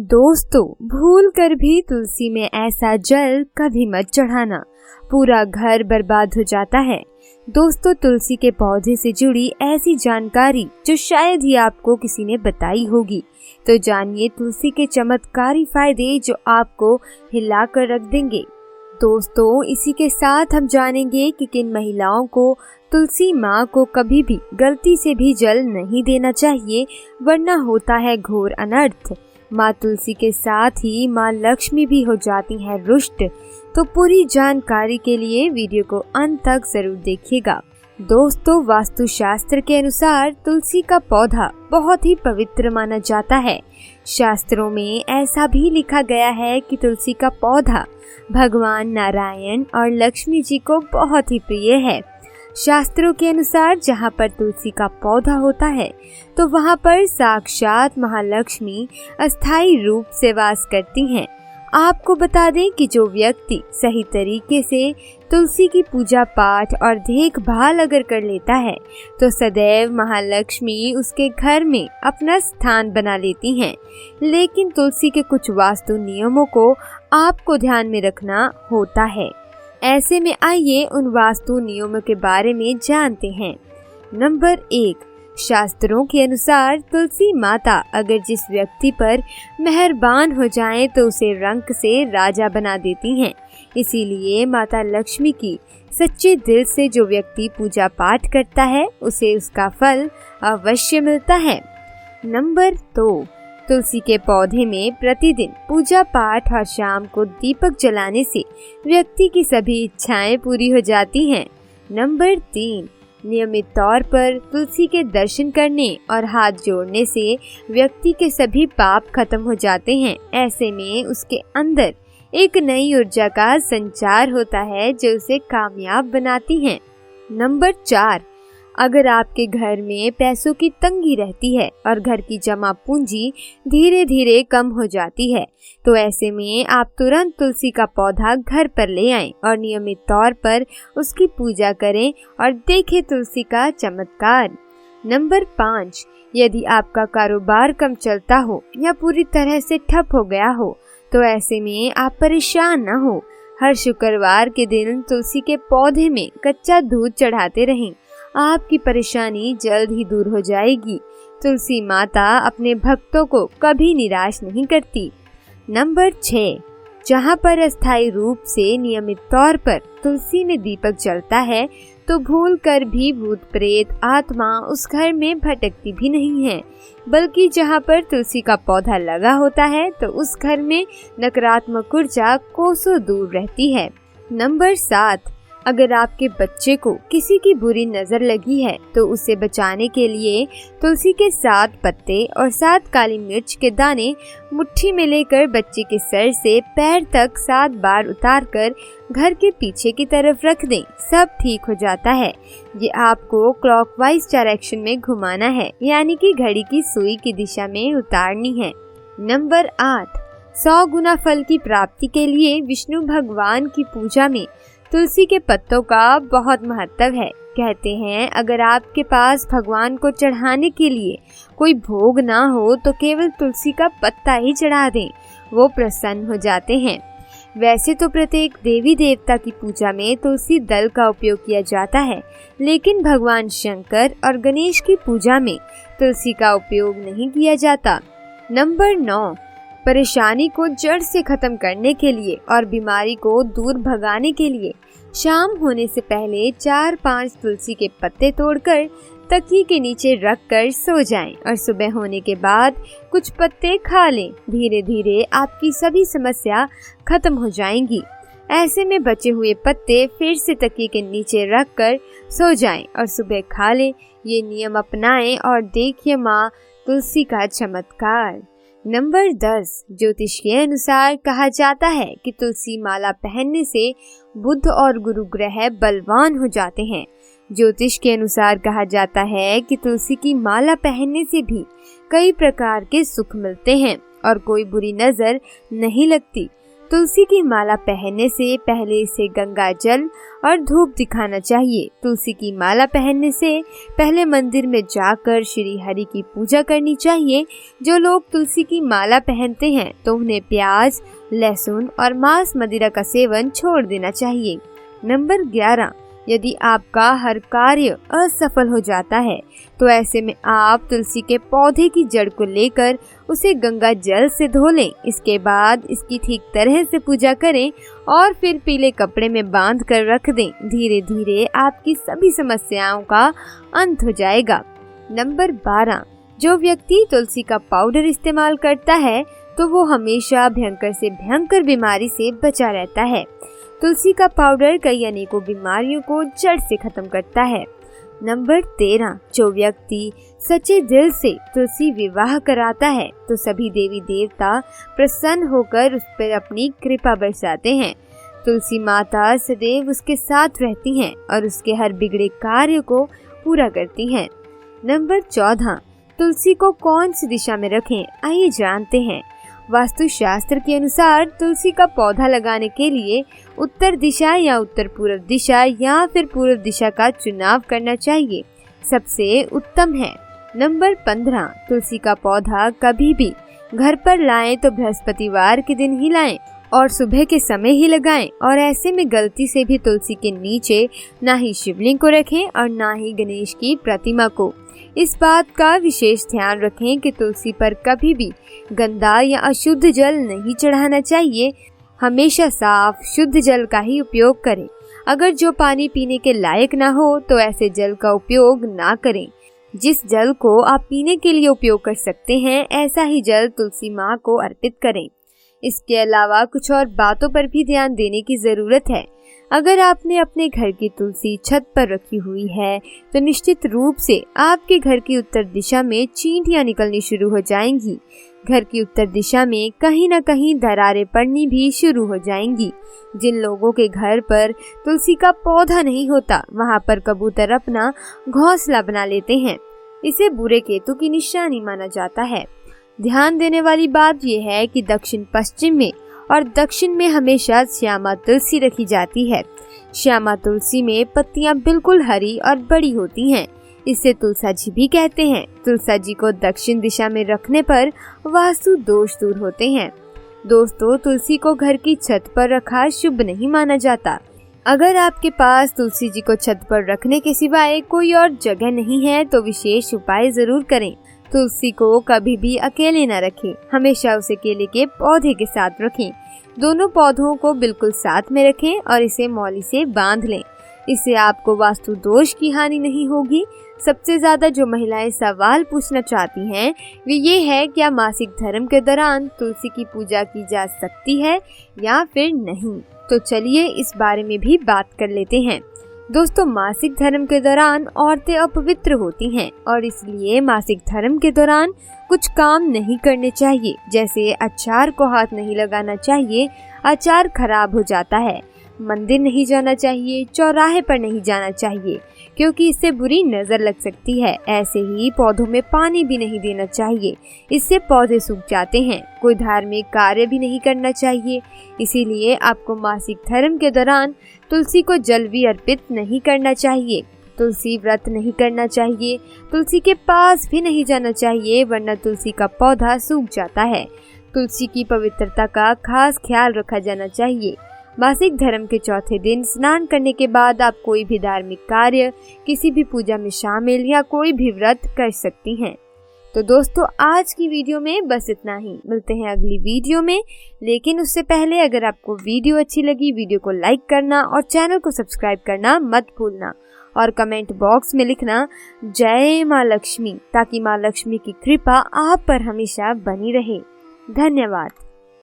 दोस्तों, भूल कर भी तुलसी में ऐसा जल कभी मत चढ़ाना, पूरा घर बर्बाद हो जाता है। दोस्तों, तुलसी के पौधे से जुड़ी ऐसी जानकारी जो शायद ही आपको किसी ने बताई होगी, तो जानिए तुलसी के चमत्कारी फायदे जो आपको हिला कर रख देंगे। दोस्तों, इसी के साथ हम जानेंगे कि किन महिलाओं को तुलसी माँ को कभी भी गलती से भी जल नहीं देना चाहिए, वरना होता है घोर अनर्थ। माँ तुलसी के साथ ही माँ लक्ष्मी भी हो जाती है रुष्ट। तो पूरी जानकारी के लिए वीडियो को अंत तक जरूर देखिएगा। दोस्तों, वास्तुशास्त्र के अनुसार तुलसी का पौधा बहुत ही पवित्र माना जाता है। शास्त्रों में ऐसा भी लिखा गया है कि तुलसी का पौधा भगवान नारायण और लक्ष्मी जी को बहुत ही प्रिय है। शास्त्रों के अनुसार जहाँ पर तुलसी का पौधा होता है तो वहाँ पर साक्षात महालक्ष्मी अस्थायी रूप से वास करती हैं। आपको बता दें कि जो व्यक्ति सही तरीके से तुलसी की पूजा पाठ और देखभाल अगर कर लेता है तो सदैव महालक्ष्मी उसके घर में अपना स्थान बना लेती हैं। लेकिन तुलसी के कुछ वास्तु नियमों को आपको ध्यान में रखना होता है। ऐसे में आइए उन वास्तु नियमों के बारे में जानते हैं। नंबर 1, शास्त्रों के अनुसार तुलसी माता अगर जिस व्यक्ति पर मेहरबान हो जाएं तो उसे रंक से राजा बना देती हैं। इसीलिए माता लक्ष्मी की सच्चे दिल से जो व्यक्ति पूजा पाठ करता है उसे उसका फल अवश्य मिलता है। नंबर 2, तुलसी के पौधे में प्रतिदिन पूजा पाठ और शाम को दीपक जलाने से व्यक्ति की सभी इच्छाएं पूरी हो जाती हैं। नंबर 3, नियमित तौर पर तुलसी के दर्शन करने और हाथ जोड़ने से व्यक्ति के सभी पाप खत्म हो जाते हैं। ऐसे में उसके अंदर एक नई ऊर्जा का संचार होता है जो उसे कामयाब बनाती है। नंबर 4, अगर आपके घर में पैसों की तंगी रहती है और घर की जमा पूंजी धीरे धीरे कम हो जाती है तो ऐसे में आप तुरंत तुलसी का पौधा घर पर ले आएं और नियमित तौर पर उसकी पूजा करें और देखें तुलसी का चमत्कार। नंबर 5, यदि आपका कारोबार कम चलता हो या पूरी तरह से ठप हो गया हो तो ऐसे में आप परेशान न हो। हर शुक्रवार के दिन तुलसी के पौधे में कच्चा दूध चढ़ाते रहें, आपकी परेशानी जल्द ही दूर हो जाएगी। तुलसी माता अपने भक्तों को कभी निराश नहीं करती। नंबर 6, जहाँ पर अस्थायी रूप से नियमित तौर पर तुलसी में दीपक जलता है तो भूल कर भी भूत प्रेत आत्मा उस घर में भटकती भी नहीं है, बल्कि जहाँ पर तुलसी का पौधा लगा होता है तो उस घर में नकारात्मक ऊर्जा कोसों दूर रहती है। नंबर 7, अगर आपके बच्चे को किसी की बुरी नजर लगी है तो उसे बचाने के लिए तुलसी के 7 पत्ते और 7 काली मिर्च के दाने मुट्ठी में लेकर बच्चे के सर से पैर तक 7 बार उतारकर घर के पीछे की तरफ रख दें, सब ठीक हो जाता है। ये आपको क्लॉकवाइज डायरेक्शन में घुमाना है, यानी कि घड़ी की सुई की दिशा में उतारनी है। नंबर 8, 100 गुना फल की प्राप्ति के लिए विष्णु भगवान की पूजा में तुलसी के पत्तों का बहुत महत्व है। कहते हैं अगर आपके पास भगवान को चढ़ाने के लिए कोई भोग ना हो तो केवल तुलसी का पत्ता ही चढ़ा दें, वो प्रसन्न हो जाते हैं। वैसे तो प्रत्येक देवी देवता की पूजा में तुलसी दल का उपयोग किया जाता है, लेकिन भगवान शंकर और गणेश की पूजा में तुलसी का उपयोग नहीं किया जाता। नंबर 9, परेशानी को जड़ से खत्म करने के लिए और बीमारी को दूर भगाने के लिए शाम होने से पहले 4-5 तुलसी के पत्ते तोड़कर तकिए के नीचे रखकर सो जाएं और सुबह होने के बाद कुछ पत्ते खा लें। धीरे धीरे आपकी सभी समस्या खत्म हो जाएंगी। ऐसे में बचे हुए पत्ते फिर से तकिए के नीचे रखकर सो जाएं और सुबह खा लें। ये नियम अपनाएं और देखिए माँ तुलसी का चमत्कार। नंबर 10, ज्योतिष के अनुसार कहा जाता है कि तुलसी माला पहनने से बुध और गुरु ग्रह बलवान हो जाते हैं। ज्योतिष के अनुसार कहा जाता है कि तुलसी की माला पहनने से भी कई प्रकार के सुख मिलते हैं और कोई बुरी नजर नहीं लगती। तुलसी की माला पहनने से पहले इसे गंगा जल और धूप दिखाना चाहिए। तुलसी की माला पहनने से पहले मंदिर में जाकर श्री हरि की पूजा करनी चाहिए। जो लोग तुलसी की माला पहनते हैं तो उन्हें प्याज, लहसुन और मांस मदिरा का सेवन छोड़ देना चाहिए। नंबर 11, यदि आपका हर कार्य असफल हो जाता है तो ऐसे में आप तुलसी के पौधे की जड़ को लेकर उसे गंगा जल से धो लें। इसके बाद इसकी ठीक तरह से पूजा करें और फिर पीले कपड़े में बांध कर रख दें। धीरे धीरे आपकी सभी समस्याओं का अंत हो जाएगा। नंबर 12, जो व्यक्ति तुलसी का पाउडर इस्तेमाल करता है तो वो हमेशा भयंकर से भयंकर बीमारी से बचा रहता है। तुलसी का पाउडर कई अनेकों बीमारियों को जड़ से खत्म करता है। नंबर 13, जो व्यक्ति सच्चे दिल से तुलसी विवाह कराता है तो सभी देवी देवता प्रसन्न होकर उस पर अपनी कृपा बरसाते हैं। तुलसी माता सदैव उसके साथ रहती हैं और उसके हर बिगड़े कार्य को पूरा करती हैं। नंबर 14, तुलसी को कौन सी दिशा में रखें, आइए जानते हैं। वास्तु शास्त्र के अनुसार तुलसी का पौधा लगाने के लिए उत्तर दिशा या उत्तर पूर्व दिशा या फिर पूर्व दिशा का चुनाव करना चाहिए, सबसे उत्तम है। नंबर 15, तुलसी का पौधा कभी भी घर पर लाएं तो बृहस्पतिवार के दिन ही लाएं और सुबह के समय ही लगाएं। और ऐसे में गलती से भी तुलसी के नीचे ना ही शिवलिंग को रखें और ना ही गणेश की प्रतिमा को। इस बात का विशेष ध्यान रखें कि तुलसी पर कभी भी गंदा या अशुद्ध जल नहीं चढ़ाना चाहिए। हमेशा साफ शुद्ध जल का ही उपयोग करें। अगर जो पानी पीने के लायक ना हो तो ऐसे जल का उपयोग ना करें। जिस जल को आप पीने के लिए उपयोग कर सकते हैं ऐसा ही जल तुलसी माँ को अर्पित करें। इसके अलावा कुछ और बातों पर भी ध्यान देने की जरूरत है। अगर आपने अपने घर की तुलसी छत पर रखी हुई है तो निश्चित रूप से आपके घर की उत्तर दिशा में चींटियां निकलनी शुरू हो जाएंगी। घर की उत्तर दिशा में कहीं न कहीं दरारें पड़नी भी शुरू हो जाएंगी। जिन लोगों के घर पर तुलसी का पौधा नहीं होता वहां पर कबूतर अपना घोंसला बना लेते हैं। इसे बुरे केतु की निशानी माना जाता है। ध्यान देने वाली बात यह है कि दक्षिण पश्चिम में और दक्षिण में हमेशा श्यामा तुलसी रखी जाती है। श्यामा तुलसी में पत्तियां बिल्कुल हरी और बड़ी होती हैं। इसे तुलसा जी भी कहते हैं। तुलसा जी को दक्षिण दिशा में रखने पर वास्तु दोष दूर होते हैं। दोस्तों, तुलसी को घर की छत पर रखा शुभ नहीं माना जाता। अगर आपके पास तुलसी जी को छत पर रखने के सिवाय कोई और जगह नहीं है तो विशेष उपाय जरूर करें। तुलसी को कभी भी अकेले न रखें, हमेशा उसे केले के पौधे के साथ रखें। दोनों पौधों को बिल्कुल साथ में रखें और इसे मौली से बांध लें। इससे आपको वास्तु दोष की हानि नहीं होगी। सबसे ज्यादा जो महिलाएं सवाल पूछना चाहती हैं वे ये है क्या मासिक धर्म के दौरान तुलसी की पूजा की जा सकती है या फिर नहीं। तो चलिए इस बारे में भी बात कर लेते हैं। दोस्तों, मासिक धर्म के दौरान औरतें अपवित्र होती हैं और इसलिए मासिक धर्म के दौरान कुछ काम नहीं करने चाहिए। जैसे अचार को हाथ नहीं लगाना चाहिए, अचार खराब हो जाता है। मंदिर नहीं जाना चाहिए, चौराहे पर नहीं जाना चाहिए क्योंकि इससे बुरी नजर लग सकती है। ऐसे ही पौधों में पानी भी नहीं देना चाहिए, इससे पौधे सूख जाते हैं। कोई धार्मिक कार्य भी नहीं करना चाहिए। इसीलिए आपको मासिक धर्म के दौरान तुलसी को जल भी अर्पित नहीं करना चाहिए। तुलसी व्रत नहीं करना चाहिए, तुलसी के पास भी नहीं जाना चाहिए वरना तुलसी का पौधा सूख जाता है। तुलसी की पवित्रता का खास ख्याल रखा जाना चाहिए। मासिक धर्म के चौथे दिन स्नान करने के बाद आप कोई भी धार्मिक कार्य, किसी भी पूजा में शामिल या कोई भी व्रत कर सकती हैं। तो दोस्तों, आज की वीडियो में बस इतना ही। मिलते हैं अगली वीडियो में, लेकिन उससे पहले अगर आपको वीडियो अच्छी लगी वीडियो को लाइक करना और चैनल को सब्सक्राइब करना मत भूलना और कमेंट बॉक्स में लिखना जय माँ लक्ष्मी, ताकि माँ लक्ष्मी की कृपा आप पर हमेशा बनी रहे। धन्यवाद।